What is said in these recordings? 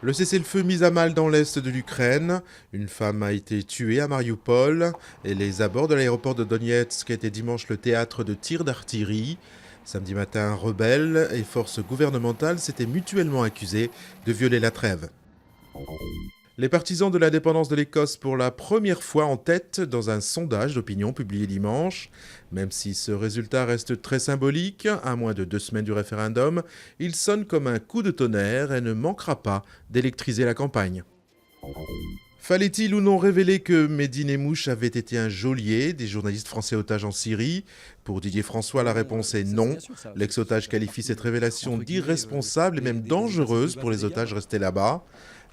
Le cessez-le-feu mis à mal dans l'est de l'Ukraine. Une femme a été tuée à Mariupol et les abords de l'aéroport de Donetsk étaient dimanche le théâtre de tirs d'artillerie. Samedi matin, rebelles et forces gouvernementales s'étaient mutuellement accusés de violer la trêve. Les partisans de l'indépendance de l'Écosse pour la première fois en tête dans un sondage d'opinion publié dimanche. Même si ce résultat reste très symbolique, à moins de 2 semaines du référendum, il sonne comme un coup de tonnerre et ne manquera pas d'électriser la campagne. Fallait-il ou non révéler que Mehdi Nemmouche avait été un geôlier des journalistes français otages en Syrie? Pour Didier François, la réponse est non. L'ex-otage qualifie cette révélation d'irresponsable et même dangereuse pour les otages restés là-bas.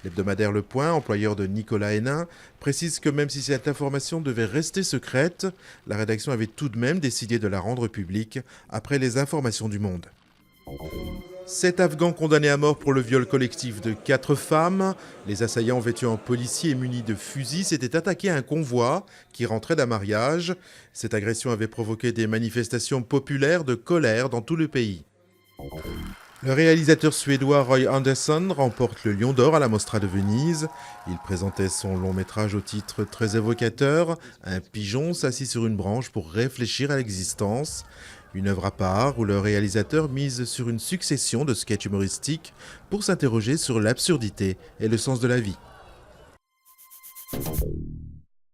L'hebdomadaire Le Point, employeur de Nicolas Hénin, précise que même si cette information devait rester secrète, la rédaction avait tout de même décidé de la rendre publique après les informations du Monde. 7 Afghans condamnés à mort pour le viol collectif de 4 femmes. Les assaillants vêtus en policiers et munis de fusils s'étaient attaqués à un convoi qui rentrait d'un mariage. Cette agression avait provoqué des manifestations populaires de colère dans tout le pays. Le réalisateur suédois Roy Andersson remporte le Lion d'Or à la Mostra de Venise. Il présentait son long métrage au titre très évocateur, Un pigeon s'assit sur une branche pour réfléchir à l'existence. Une œuvre à part où le réalisateur mise sur une succession de sketchs humoristiques pour s'interroger sur l'absurdité et le sens de la vie.